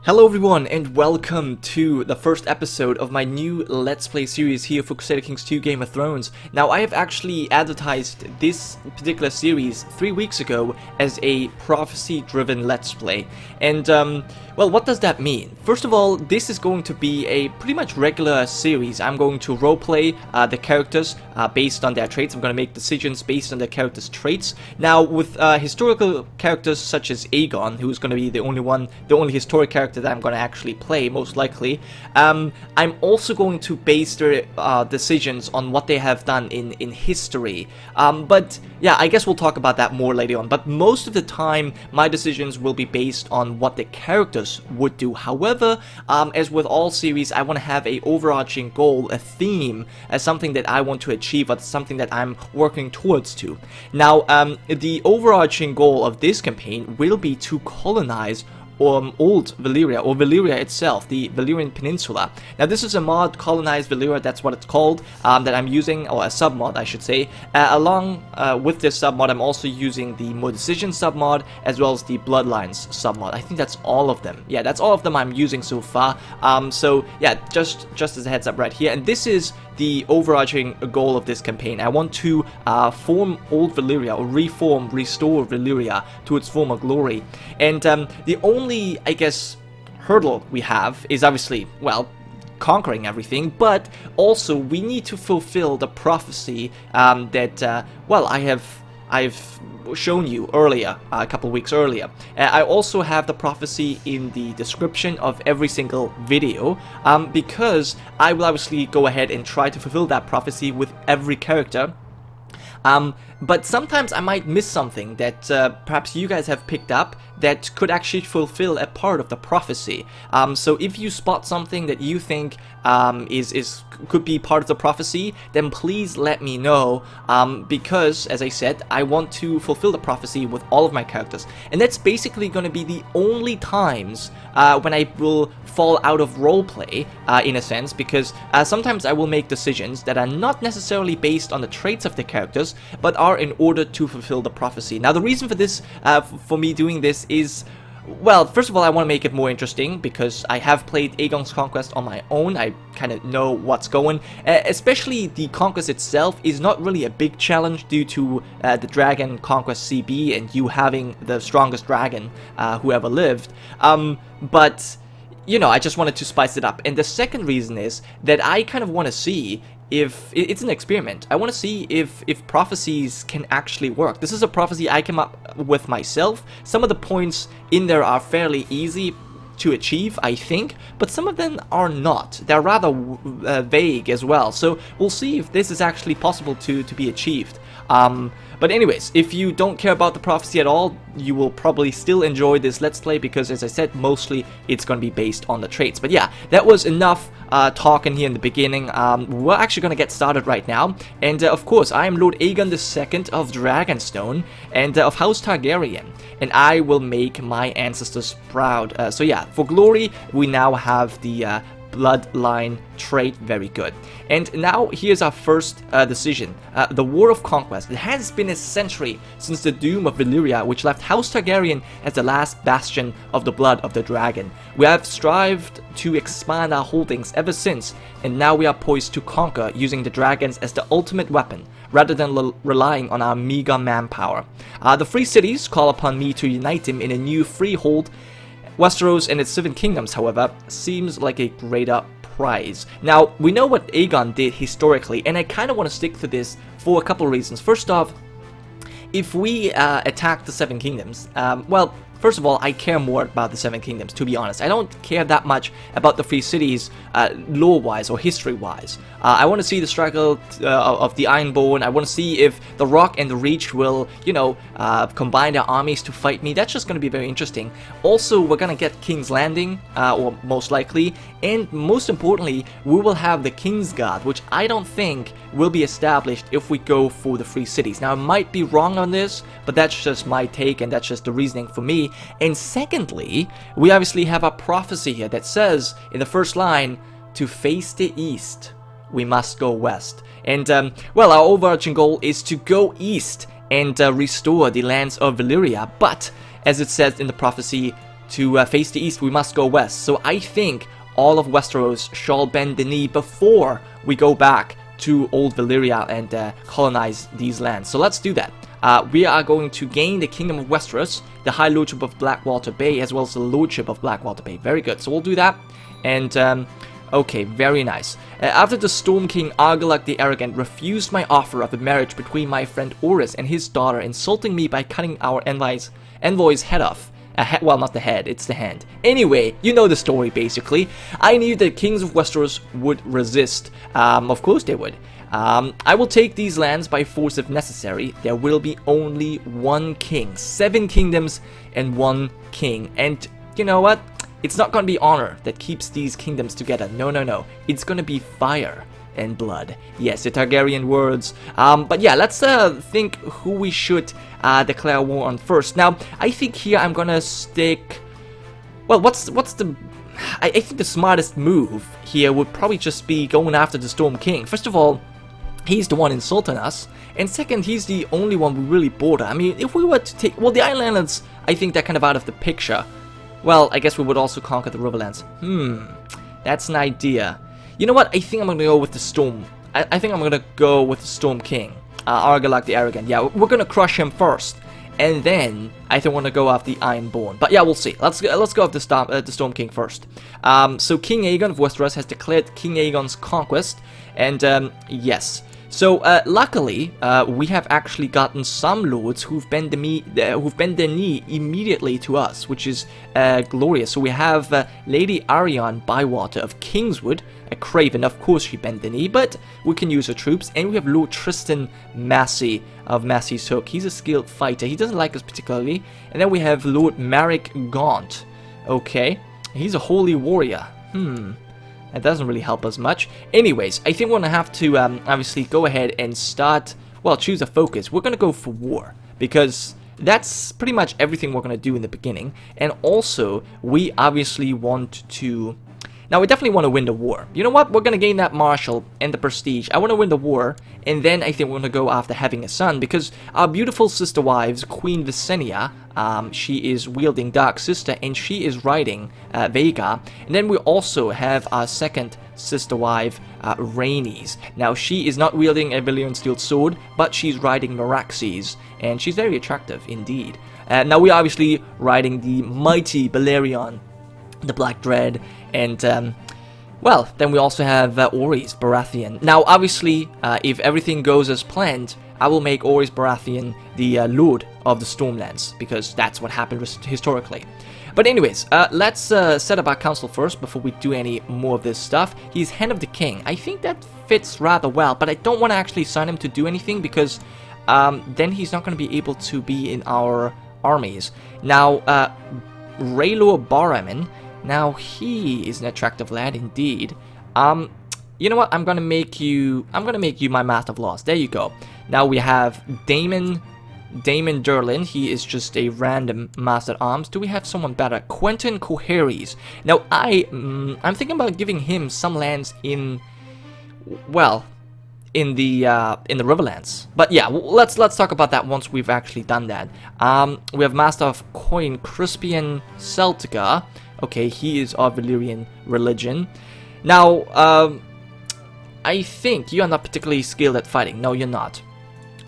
Hello everyone and welcome to the first episode of my new Let's Play series here for Crusader Kings 2 Game of Thrones. Now I have actually advertised this particular series 3 weeks ago as a prophecy driven Let's Play. And well, what does that mean? First of all, this is going to be a pretty much regular series. I'm going to roleplay the characters based on their traits. I'm going to make decisions based on the characters' traits. Now with historical characters such as Aegon, who's going to be the only historic character that I'm going to actually play, most likely. I'm also going to base their decisions on what they have done in history. But yeah, I guess we'll talk about that more later on. But most of the time, my decisions will be based on what the characters would do. However, as with all series, I want to have a overarching goal, a theme, as something that I want to achieve, or something that I'm working towards to. Now, the overarching goal of this campaign will be to colonize old Valyria, or Valyria itself, the Valyrian Peninsula. Now this is a mod, Colonize Valyria, that's what it's called, that I'm using, or a submod I should say. Along with this submod, I'm also using the More Decision submod, as well as the Bloodlines submod. I think that's all of them. Yeah, that's all of them I'm using so far. So yeah, just as a heads up right here, and this is the overarching goal of this campaign. I want to form old Valyria, or restore Valyria to its former glory. And the only, I guess, hurdle we have is obviously, well, conquering everything, but also we need to fulfill the prophecy that, well, I've shown you earlier, a couple weeks earlier. I also have the prophecy in the description of every single video, because I will obviously go ahead and try to fulfill that prophecy with every character. But sometimes I might miss something that perhaps you guys have picked up that could actually fulfill a part of the prophecy. So if you spot something that you think could be part of the prophecy, then please let me know, because, as I said, I want to fulfill the prophecy with all of my characters. And that's basically going to be the only times when I will fall out of roleplay, in a sense, because sometimes I will make decisions that are not necessarily based on the traits of the characters, but are in order to fulfill the prophecy. Now the reason for this, for me doing this is, well, first of all, I want to make it more interesting because I have played Aegon's Conquest on my own. I kind of know what's going. Especially the Conquest itself is not really a big challenge due to the Dragon Conquest CB and you having the strongest dragon who ever lived. But, you know, I just wanted to spice it up. And the second reason is that I kind of want to see if it's an experiment. I want to see if prophecies can actually work. This is a prophecy I came up with myself. Some of the points in there are fairly easy to achieve, I think, but some of them are not. They're rather vague as well. So we'll see if this is actually possible to be achieved. But anyways, if you don't care about the prophecy at all, you will probably still enjoy this Let's Play because, as I said, mostly it's going to be based on the traits. But yeah, that was enough talking here in the beginning. We're actually going to get started right now. And of course, I am Lord Aegon II of Dragonstone and of House Targaryen. And I will make my ancestors proud. So yeah, for glory, we now have the bloodline trait. Very good. And now here's our first decision. The War of Conquest. It has been a century since the doom of Valyria, which left House Targaryen as the last bastion of the blood of the dragon. We have strived to expand our holdings ever since, and now we are poised to conquer using the dragons as the ultimate weapon, rather than relying on our meager manpower. The Free Cities call upon me to unite them in a new freehold. Westeros and its 7 kingdoms, however, seems like a greater prize. Now, we know what Aegon did historically, and I kind of want to stick to this for a couple of reasons. First off, if we attack the 7 kingdoms, well, first of all, I care more about the 7 kingdoms, to be honest. I don't care that much about the Free Cities lore-wise or history-wise. I want to see the struggle of the Ironborn. I want to see if the Rock and the Reach will, you know, combine their armies to fight me. That's just going to be very interesting. Also, we're going to get King's Landing, or most likely, and most importantly, we will have the Kingsguard, which I don't think will be established if we go for the Free Cities. Now, I might be wrong on this, but that's just my take, and that's just the reasoning for me. And secondly, we obviously have a prophecy here that says in the first line, to face the east, we must go west. And well, our overarching goal is to go east and restore the lands of Valyria. But as it says in the prophecy, to face the east, we must go west. So I think all of Westeros shall bend the knee before we go back to Old Valyria and colonize these lands. So let's do that. We are going to gain the Kingdom of Westeros, the High Lordship of Blackwater Bay, as well as the Lordship of Blackwater Bay. Very good. So we'll do that. And, okay, very nice. After the Storm King Argilac the Arrogant refused my offer of a marriage between my friend Orys and his daughter, insulting me by cutting our envoy's head off. Well, not the head, it's the hand. Anyway, you know the story, basically. I knew that kings of Westeros would resist. Of course they would. I will take these lands by force if necessary. There will be only one king. 7 kingdoms and 1 king. And you know what? It's not going to be honor that keeps these kingdoms together. No, no, no. It's going to be fire and blood. Yes, the Targaryen words. But yeah, let's think who we should declare war on first. Now, I think here I'm gonna stick. Well, what's the? I think the smartest move here would probably just be going after the Storm King. First of all, he's the one insulting us, and second, he's the only one we really border. I mean, if we were to take, well, the Islanders, I think they're kind of out of the picture. Well, I guess we would also conquer the Riverlands. That's an idea. You know what? I think I'm gonna go with the Storm. I think I'm gonna go with the Storm King, Argilac the Arrogant. Yeah, we're gonna crush him first, and then I think we're gonna go after the Ironborn. But yeah, we'll see. Let's go after the Storm King first. So King Aegon of Westeros has declared King Aegon's conquest, and yes. So luckily, we have actually gotten some lords who've bent their knee immediately to us, which is glorious. So we have Lady Arianne Bywater of Kingswood, a craven. Of course, she bent the knee, but we can use her troops. And we have Lord Tristan Massey of Massey's Hook. He's a skilled fighter. He doesn't like us particularly. And then we have Lord Marek Gaunt. Okay, he's a holy warrior. That doesn't really help us much. Anyways, I think we're gonna have to obviously go ahead and start, well, choose a focus. We're gonna go for war, because that's pretty much everything we're gonna do in the beginning. And also, we obviously want to... Now, we definitely want to win the war. You know what? We're gonna gain that marshal and the prestige. I want to win the war, and then I think we're gonna go after having a son, because our beautiful sister wives, Queen Visenya, she is wielding Dark Sister, and she is riding Vhagar. And then we also have our second sister wife, Rhaenys. Now, she is not wielding a Valyrian steel sword, but she's riding Meraxes, and she's very attractive indeed. Now, we're obviously riding the mighty Balerion, the Black Dread, and well, then we also have Orys Baratheon. Now, obviously, if everything goes as planned, I will make Orys Baratheon the Lord of the Stormlands, because that's what happened historically. But anyways, let's set up our council first before we do any more of this stuff. He's Hand of the King. I think that fits rather well, but I don't want to actually assign him to do anything, because then he's not going to be able to be in our armies. Now, Rhaelor Baramin. Now, he is an attractive lad indeed. You know what? I'm gonna make you my Master of Laws. There you go. Now we have Daemon Durlin. He is just a random Master at Arms. Do we have someone better? Quentin Coheres. Now I'm thinking about giving him some lands in, well, in the Riverlands. But yeah, let's talk about that once we've actually done that. We have Master of Coin Crispian Celtica. Okay, he is of Valyrian religion. Now, I think you are not particularly skilled at fighting. No, you're not.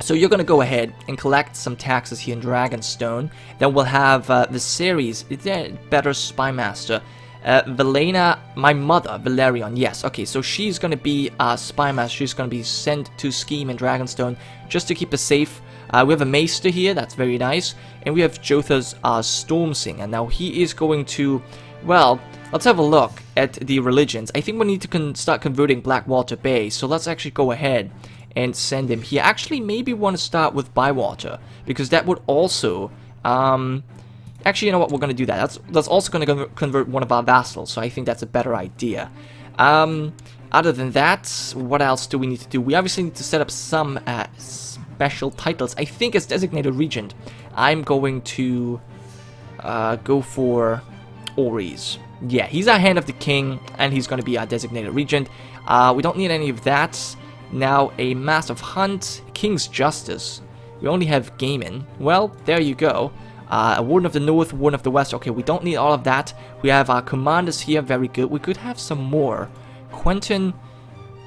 So you're going to go ahead and collect some taxes here in Dragonstone. Then we'll have Viserys, is there a better spy master? Velena, my mother, Valerion. Yes, okay, so she's going to be a spy master. She's going to be sent to scheme in Dragonstone just to keep us safe. We have a Maester here, that's very nice. And we have Jotha's Stormsinger. Now, he is going to, well, let's have a look at the religions. I think we need to start converting Blackwater Bay, so let's actually go ahead and send him here. Actually, maybe we want to start with Bywater, because that would also, actually, you know what, we're going to do that. That's also going to convert one of our vassals, so I think that's a better idea. Other than that, what else do we need to do? We obviously need to set up some special titles. I think as designated regent, I'm going to go for Orys. Yeah, he's our Hand of the King, and he's going to be our designated regent. We don't need any of that. Now, a Master of Hunt, King's Justice. We only have Gaiman. Well, there you go. A Warden of the North, Warden of the West. Okay, we don't need all of that. We have our commanders here, very good. We could have some more. Quentin,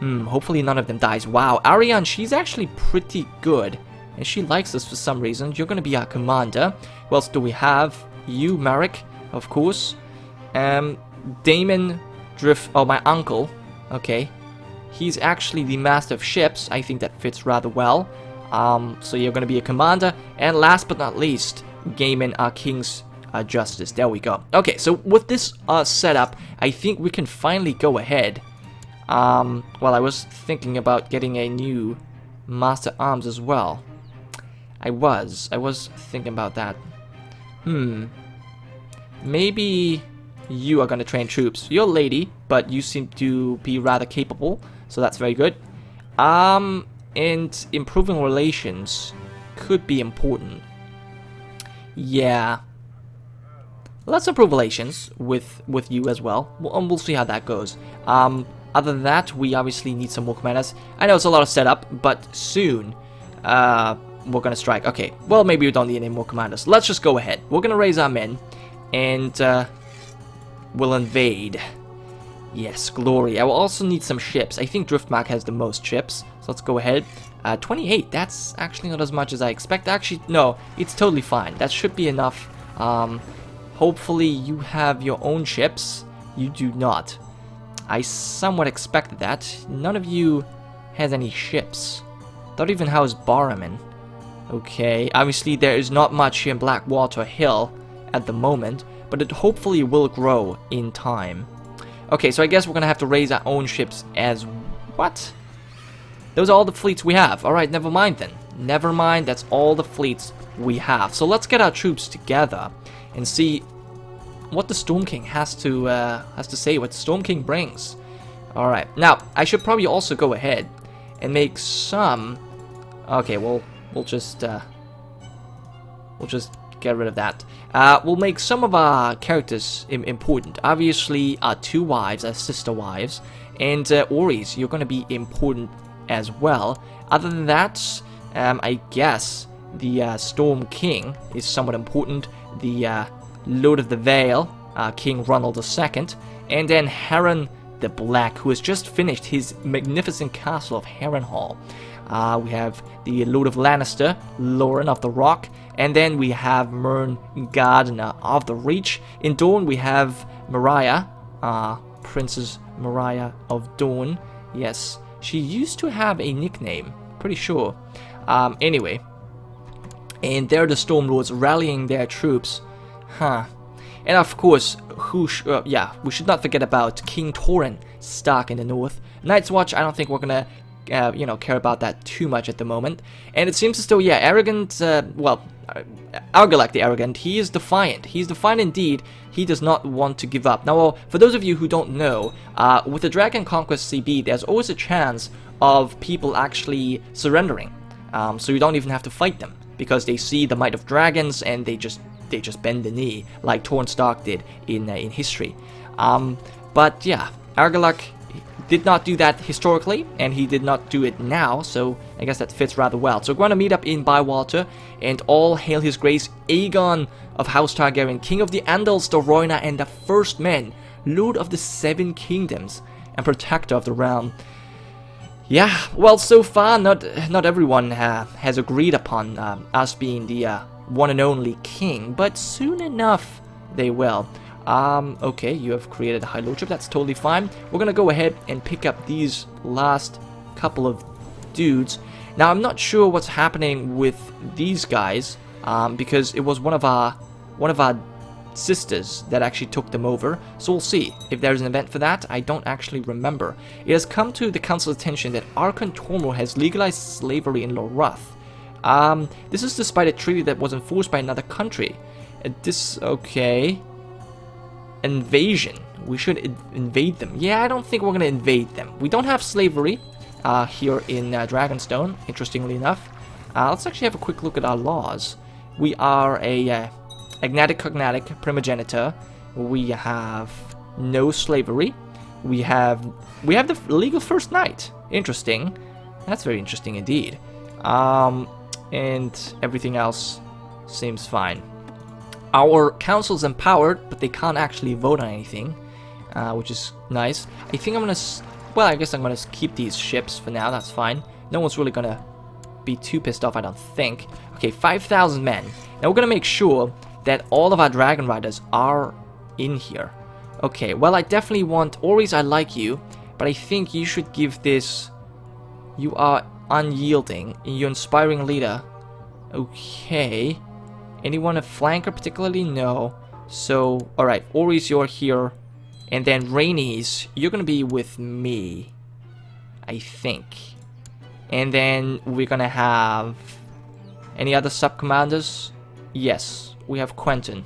hopefully none of them dies. Wow, Ariane, she's actually pretty good. And she likes us for some reason. You're going to be our commander. Who else do we have? You, Marek, of course. Damon Drift, oh, my uncle. Okay. He's actually the master of ships. I think that fits rather well. So you're going to be a commander. And last but not least, Gaiman, our king's justice. There we go. Okay, so with this setup, I think we can finally go ahead. Well, I was thinking about getting a new master arms as well. I was thinking about that. Maybe you are going to train troops. You're a lady, but you seem to be rather capable, so that's very good. And improving relations could be important. Yeah. Let's improve relations with you as well. We'll see how that goes. Other than that, we obviously need some more commanders. I know it's a lot of setup, but soon we're gonna strike. Okay, well, maybe we don't need any more commanders. Let's just go ahead. We're gonna raise our men, and we'll invade. Yes, glory. I will also need some ships. I think Driftmark has the most ships, so let's go ahead. 28, that's actually not as much as I expect. Actually, no, it's totally fine. That should be enough. Hopefully you have your own ships. You do not. I somewhat expected that. None of you has any ships. Don't even house Barrowman. Okay, obviously there is not much here in Blackwater Hill at the moment, but it hopefully will grow in time. Okay, so I guess we're gonna have to raise our own ships as... What? Those are all the fleets we have. Alright, never mind then. Never mind, that's all the fleets we have. So let's get our troops together and see what the Storm King has to say, what the Storm King brings. Alright, now, I should probably also go ahead and make some... Okay, well, we'll just get rid of that. We'll make some of our characters important. Obviously, our two wives, our sister wives, and Oris, you're going to be important as well. Other than that, I guess the Storm King is somewhat important. The Lord of the Vale, King Ronald II, and then Harren the Black, who has just finished his magnificent castle of Harrenhal. We have the Lord of Lannister, Lauren of the Rock, and then we have Mern Gardener of the Reach. In Dorne, we have Mariah, Princess Mariah of Dorne. Yes, she used to have a nickname, pretty sure. Anyway, and they're the Stormlords rallying their troops. Huh. And of course, yeah, we should not forget about King Torrhen Stark in the north. Night's Watch, I don't think we're gonna you know, care about that too much at the moment. And it seems as though, yeah, Arrogant, well, Argalak the Arrogant, he is defiant. He's defiant indeed. He does not want to give up. Now, for those of you who don't know, with the Dragon Conquest CB, there's always a chance of people actually surrendering. So you don't even have to fight them, because they see the might of dragons and they just bend the knee, like Torrhen Stark did in history. But yeah, Argalak did not do that historically, and he did not do it now, so I guess that fits rather well. So we're going to meet up in Bywater, and all hail his grace, Aegon of House Targaryen, King of the Andals, the Royna, and the First Men, Lord of the Seven Kingdoms, and Protector of the Realm. Yeah, well, so far, not everyone has agreed upon us being the one and only king, but soon enough, they will. Okay, you have created a High Lordship, that's totally fine. We're gonna go ahead and pick up these last couple of dudes. Now, I'm not sure what's happening with these guys, because it was one of our sisters that actually took them over, so we'll see if there's an event for that. I don't actually remember. It has come to the council's attention that Archon Tormor has legalized slavery in Lorath. This is despite a treaty that was enforced by another country. Okay. Invasion. We should invade them. Yeah, I don't think we're gonna invade them. We don't have slavery here in Dragonstone, interestingly enough. Let's actually have a quick look at our laws. We are a agnatic cognatic primogenitor. We have no slavery. We have the legal first knight. Interesting. That's very interesting indeed. And everything else seems fine. Our council's empowered, but they can't actually vote on anything, which is nice. I think I'm gonna, well, I guess I'm gonna keep these ships for now. That's fine. No one's really gonna be too pissed off, I don't think. Okay, 5,000 men. Now we're gonna make sure that all of our dragon riders are in here. Okay, well, I definitely want Oris. I like you, but I think you should give this. You are unyielding. You're inspiring leader. Okay. Anyone a flanker particularly? No. So, alright, Oris, you're here. And then Rhaenys, you're gonna be with me, I think. And then we're gonna have any other sub-commanders? Yes, we have Quentin.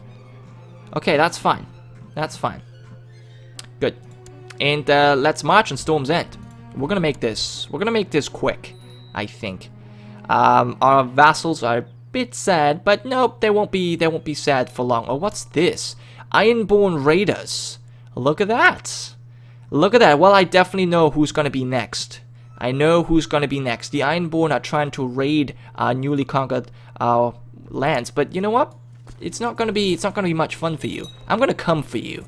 Okay, that's fine. That's fine. Good. And let's march on Storm's End. We're gonna make this quick, I think. Our vassals are a bit sad, but nope, they won't be sad for long. Oh, what's this? Ironborn Raiders. Look at that. Look at that. Well, I definitely know who's gonna be next. I know who's gonna be next. The Ironborn are trying to raid our newly conquered lands, but you know what? It's not gonna be much fun for you. I'm gonna come for you.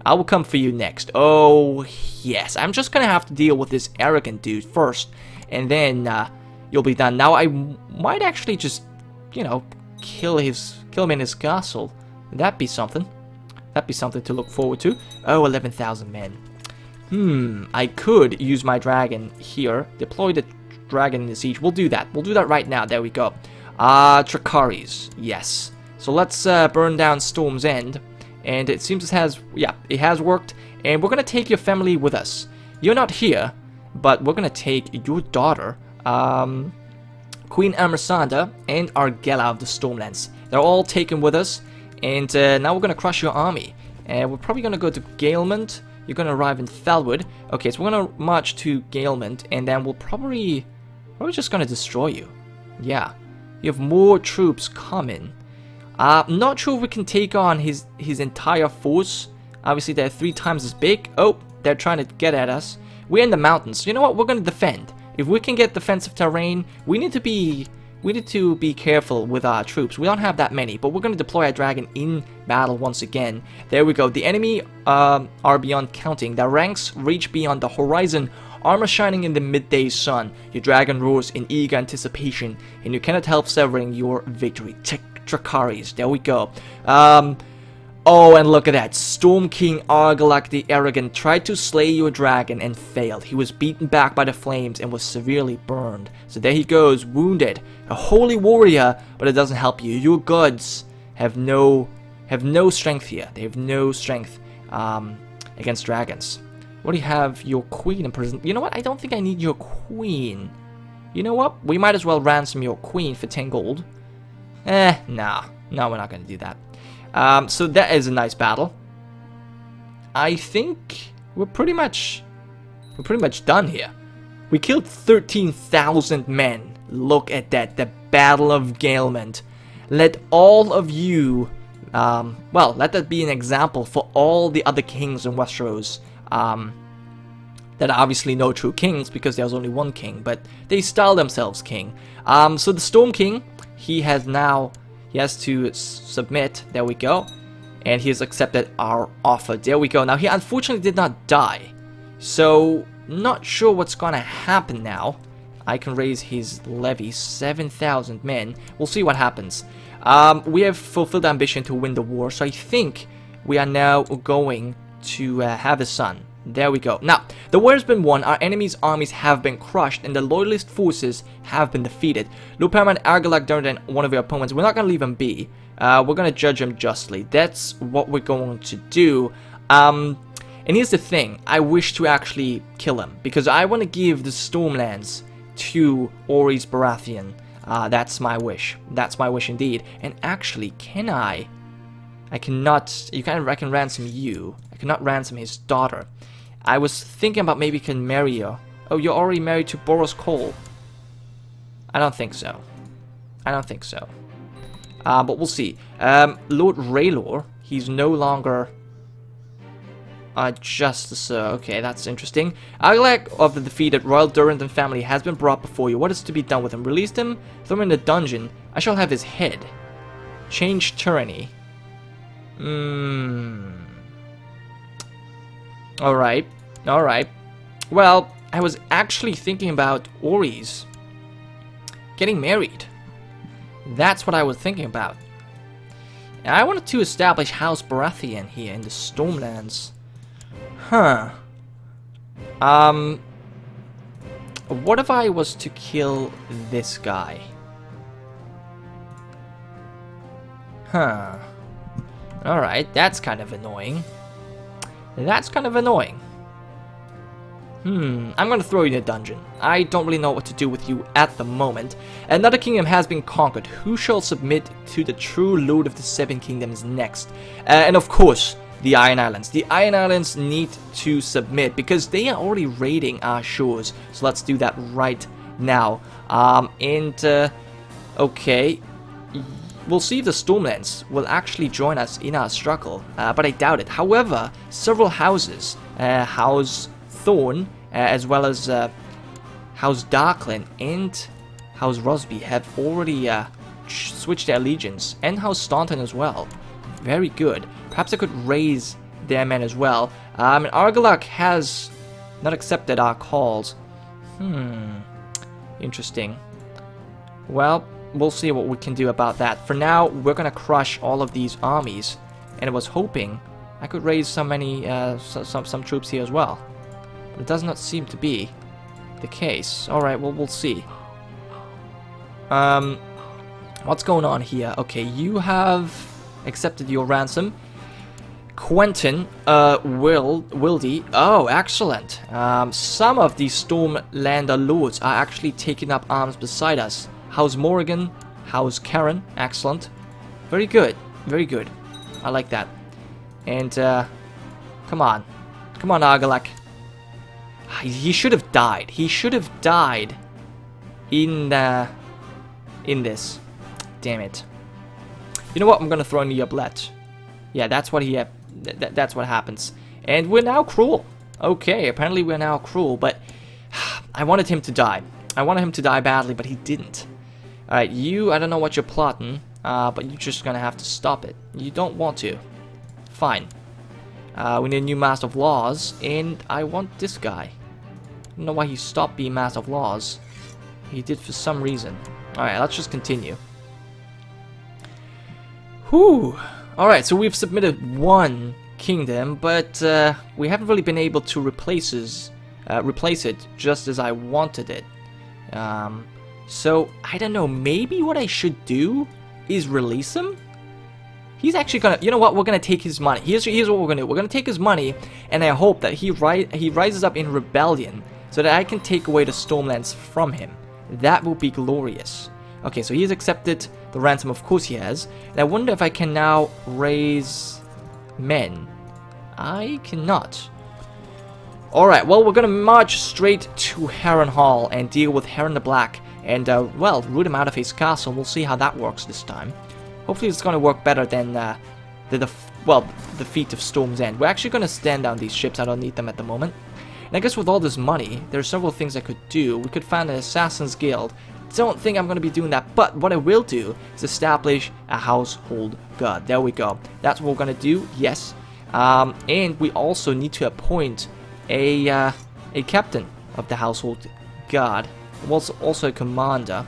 I will come for you next. Oh yes, I'm just gonna have to deal with this arrogant dude first, and then you'll be done. Now I might actually just, you know, kill him in his castle. That'd be something. That'd be something to look forward to. Oh, 11,000 men. I could use my dragon here. Deploy the dragon in the siege. We'll do that. We'll do that right now. There we go. Dracarys. Yes. So let's burn down Storm's End. And it seems it has worked. And we're going to take your family with us. You're not here, but we're going to take your daughter, Queen Amersanda, and Argella of the Stormlands. They're all taken with us. And now we're going to crush your army. And we're probably going to go to Gaelmont. You're going to arrive in Felwood. Okay, so we're going to march to Gaelmont. And then we'll probably just going to destroy you. Yeah. You have more troops coming. Not sure if we can take on his entire force. Obviously, they're 3 times as big. Oh, they're trying to get at us. We're in the mountains. You know what? We're going to defend. If we can get defensive terrain, we need to be careful with our troops. We don't have that many, but we're going to deploy our dragon in battle once again. There we go. The enemy are beyond counting. Their ranks reach beyond the horizon. Armor shining in the midday sun. Your dragon roars in eager anticipation, and you cannot help savoring your victory. Dracarys. There we go. Oh, and look at that. Storm King Argilac the Arrogant tried to slay your dragon and failed. He was beaten back by the flames and was severely burned. So there he goes, wounded. A holy warrior, but it doesn't help you. Your gods have no strength here. They have no strength against dragons. What do you have? Your queen in prison. You know what? I don't think I need your queen. You know what? We might as well ransom your queen for 10 gold. Nah. No, we're not going to do that. So that is a nice battle. I think we're pretty much done here. We killed 13,000 men. Look at that. The Battle of Gaelmont. Let all of you, well, let that be an example for all the other kings in Westeros. That are obviously no true kings because there's only one king, but they style themselves king. So the Storm King, he has to submit. There we go. And he has accepted our offer. There we go. Now, he unfortunately did not die. So, not sure what's going to happen now. I can raise his levy, 7,000 men. We'll see what happens. We have fulfilled the ambition to win the war. So, I think we are now going to have a son. There we go. Now, the war has been won, our enemy's armies have been crushed, and the loyalist forces have been defeated. Luperman Argilac than one of your opponents. We're not going to leave him be. We're going to judge him justly. That's what we're going to do. And here's the thing. I wish to actually kill him, because I want to give the Stormlands to Oris Baratheon. That's my wish. That's my wish indeed. And actually, can I cannot, I can ransom you. I cannot ransom his daughter. I was thinking about maybe can marry you. Oh, you're already married to Boros Cole. I don't think so. I don't think so. But we'll see. Lord Raylor, he's no longer Justicer. Okay, that's interesting. Argilac of the defeated Royal Durrandon family has been brought before you. What is to be done with him? Release him? Throw him in the dungeon. I shall have his head. Change tyranny. Alright. Alright. Well, I was actually thinking about Ori's getting married. That's what I was thinking about. And I wanted to establish House Baratheon here in the Stormlands. Huh. What if I was to kill this guy? Huh. Alright, that's kind of annoying. That's kind of annoying. I'm gonna throw you in a dungeon. I don't really know what to do with you at the moment. Another kingdom has been conquered. Who shall submit to the true Lord of the Seven Kingdoms next? And of course, the Iron Islands. The Iron Islands need to submit because they are already raiding our shores. So let's do that right now. Okay. We'll see if the Stormlands will actually join us in our struggle, but I doubt it. However, several houses, House Thorn, as well as House Darkland and House Rosby have already switched their allegiance, and House Staunton as well. Very good. Perhaps I could raise their men as well. And Argilac has not accepted our calls. Interesting. Well, we'll see what we can do about that. For now, we're gonna crush all of these armies, and I was hoping I could raise some troops here as well. But it does not seem to be the case. Alright, well, we'll see. What's going on here? Okay, you have accepted your ransom. Quentin, Wildy. Oh, excellent. Some of these Stormlander lords are actually taking up arms beside us. House Morrigan, House Karen, excellent. Very good, very good. I like that. And, come on. Come on, Argilac. He should have died. He should have died in this. Damn it. You know what? I'm gonna throw in the Yablet. Yeah, that's what that's what happens. And we're now cruel. Okay, apparently we're now cruel, but I wanted him to die. I wanted him to die badly, but he didn't. Alright, you, I don't know what you're plotting, but you're just gonna have to stop it. You don't want to. Fine. We need a new Master of Laws, and I want this guy. I don't know why he stopped being Master of Laws. He did for some reason. Alright, let's just continue. Whew. Alright, so we've submitted one kingdom, but we haven't really been able to replace it just as I wanted it. So, I don't know, maybe what I should do is release him? He's actually gonna, you know what, we're gonna take his money. Here's what we're gonna do. We're gonna take his money, and I hope that he rises up in rebellion so that I can take away the Stormlands from him. That will be glorious. Okay, so he's accepted the ransom, of course he has. And I wonder if I can now raise men. I cannot. Alright, well, we're gonna march straight to Harrenhal and deal with Harren the Black. And, well, root him out of his castle. We'll see how that works this time. Hopefully it's gonna work better than the Feat of Storm's End. We're actually gonna stand down these ships. I don't need them at the moment. And I guess with all this money, there are several things I could do. We could find an Assassin's Guild. Don't think I'm going to be doing that, but what I will do is establish a household god. There we go. That's what we're going to do, yes. And we also need to appoint a captain of the household god. Also a commander.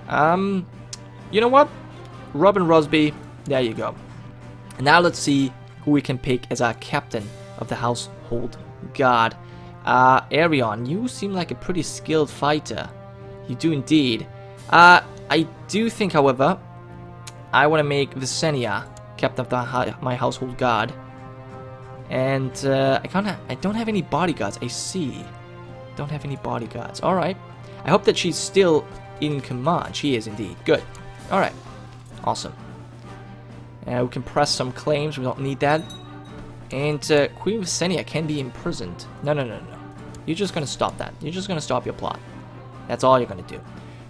You know what? Robin Rosby, there you go. And now let's see who we can pick as our captain of the household god. Arion, you seem like a pretty skilled fighter. You do indeed. I do think, however, I want to make Visenya captain of my household guard. And I don't have any bodyguards. I see. Don't have any bodyguards. All right. I hope that she's still in command. She is indeed. Good. All right. Awesome. We can press some claims. We don't need that. And Queen Visenya can be imprisoned. No. You're just gonna stop that. You're just gonna stop your plot. That's all you're gonna do.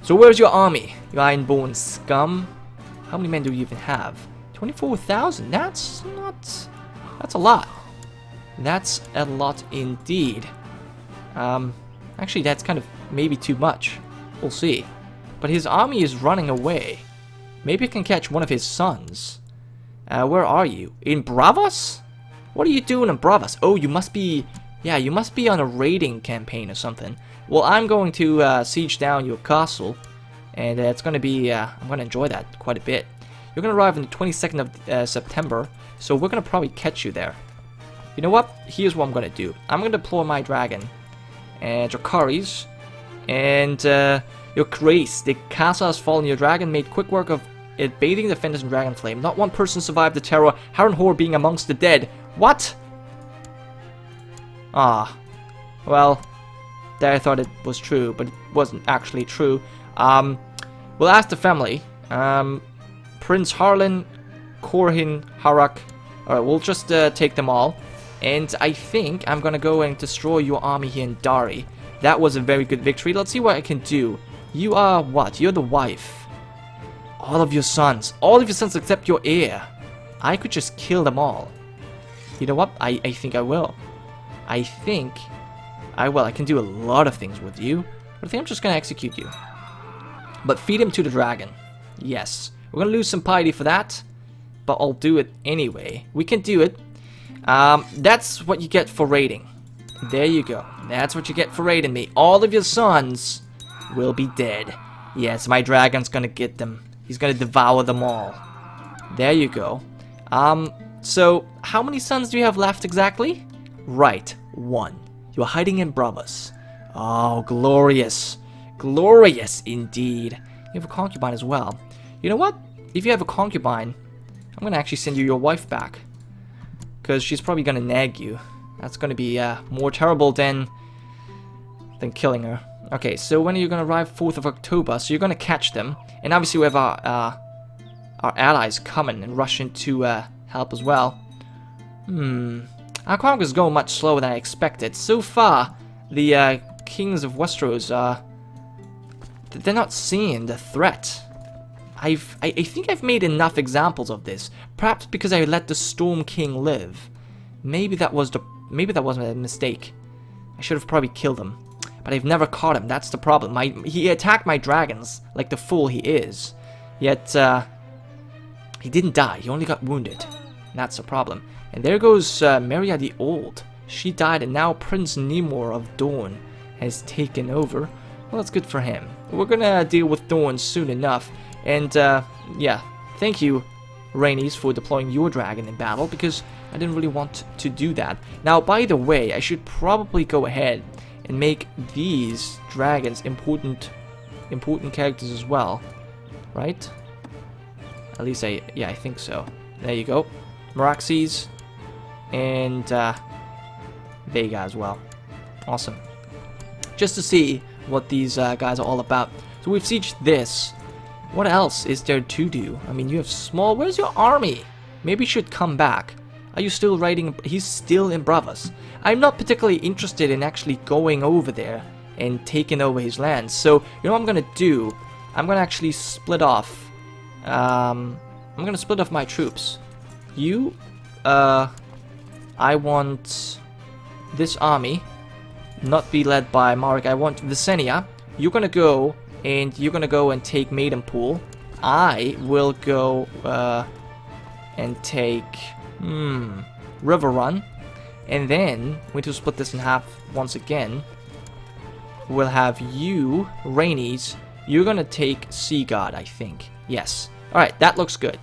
So where's your army, you ironborn scum? How many men do you even have? 24,000. That's a lot. That's a lot indeed. Actually, that's kind of maybe too much. We'll see. But his army is running away. Maybe I can catch one of his sons. Where are you? In Bravos? What are you doing in Bravos? Oh, you must be... Yeah, you must be on a raiding campaign or something. Well, I'm going to siege down your castle. And it's going to be... I'm going to enjoy that quite a bit. You're going to arrive on the 22nd of September. So we're going to probably catch you there. You know what? Here's what I'm going to do. I'm going to deploy my dragon. And Dracarys. And your Grace. The castle has fallen. Your dragon made quick work of it bathing the defenders in dragon flame. Not one person survived the terror. Harrenhal being amongst the dead. What? Ah. Well, there I thought it was true, but it wasn't actually true. We'll ask the family. Prince Harlan, Corhin, Harak. Alright, we'll just take them all. And I think I'm gonna go and destroy your army here in Dari. That was a very good victory. Let's see what I can do. You are what? You're the wife. All of your sons. All of your sons except your heir. I could just kill them all. You know what? I think I will. I think I will. I can do a lot of things with you. But I think I'm just gonna execute you. But feed him to the dragon. Yes. We're gonna lose some piety for that. But I'll do it anyway. We can do it. That's what you get for raiding. There you go. That's what you get for raiding me. All of your sons will be dead. Yes, my dragon's gonna get them. He's gonna devour them all. There you go. So, how many sons do you have left exactly? Right, 1. You're hiding in Bravos. Oh, glorious. Glorious indeed. You have a concubine as well. You know what? If you have a concubine, I'm gonna actually send you your wife back. Because she's probably gonna nag you. That's gonna be more terrible than killing her. Okay, so when are you gonna arrive? 4th of October. So you're gonna catch them, and obviously we have our allies coming and rushing to help as well. Our conquest is going much slower than I expected. So far, the kings of Westeros they're not seeing the threat. I think I've made enough examples of this. Perhaps because I let the Storm King live. Maybe that was a mistake. I should have probably killed him. But I've never caught him. That's the problem. He attacked my dragons like the fool he is. Yet he didn't die. He only got wounded. And that's the problem. And there goes Meria the Old. She died, and now Prince Nemor of Dorne has taken over. Well, that's good for him. We're gonna deal with Dorne soon enough. And yeah, thank you, Rhaenys, for deploying your dragon in battle, because I didn't really want to do that. Now, by the way, I should probably go ahead and make these dragons important characters as well, right? At least I think so. There you go. Meraxes and Vega as well. Awesome. Just to see what these guys are all about. So we've sieged this. What else is there to do? I mean, you have small... Where's your army? Maybe you should come back. Are you still raiding? He's still in Bravos. I'm not particularly interested in actually going over there and taking over his lands. So, you know what I'm going to do? I'm going to actually split off. I'm going to split off my troops. You, I want this army not be led by Marek. I want Visenya. You're going to go... And you're gonna go and take Maidenpool. I will go and take Riverrun. And then we need to split this in half once again. We'll have you, Rhaenys. You're gonna take Seaguard, I think. Yes. Alright, that looks good.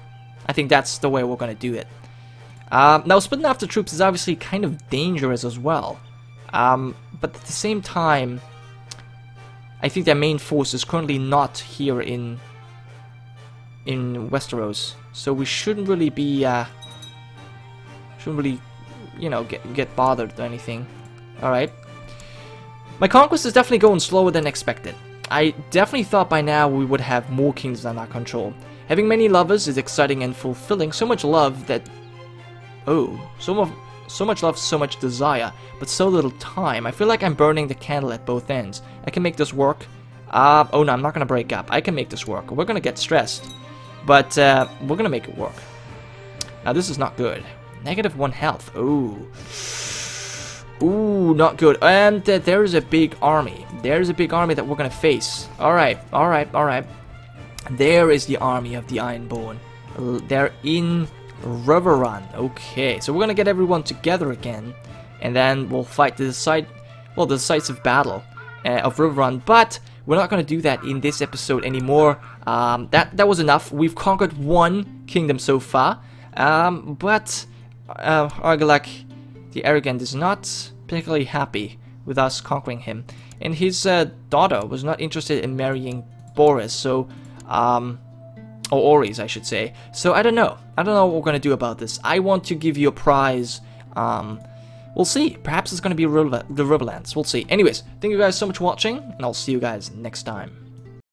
I think that's the way we're gonna do it. Now, splitting off the troops is obviously kind of dangerous as well. But at the same time, I think their main force is currently not here in Westeros, so we shouldn't really be you know, get bothered or anything. All right, my conquest is definitely going slower than expected. I definitely thought by now we would have more kingdoms under our control. Having many lovers is exciting and fulfilling. So much love that so much love, so much desire, but so little time. I feel like I'm burning the candle at both ends. I can make this work. Oh no, I'm not gonna break up. I can make this work. We're gonna get stressed, but we're gonna make it work. Now this is not good. -1 health. Ooh, not good. And there is a big army. There's a big army that we're gonna face. All right. There is the army of the Ironborn. They're in Riverrun. Okay, so we're gonna get everyone together again, and then we'll fight the decisive battle of Riverrun. But we're not gonna do that in this episode anymore. That was enough. We've conquered one kingdom so far, but Argalak the Arrogant is not particularly happy with us conquering him, and his daughter was not interested in marrying Boris. So, or Oris, I should say. So I don't know. I don't know what we're gonna do about this. I want to give you a prize. We'll see. Perhaps it's gonna be the Riverlands. We'll see. Anyways, thank you guys so much for watching, and I'll see you guys next time.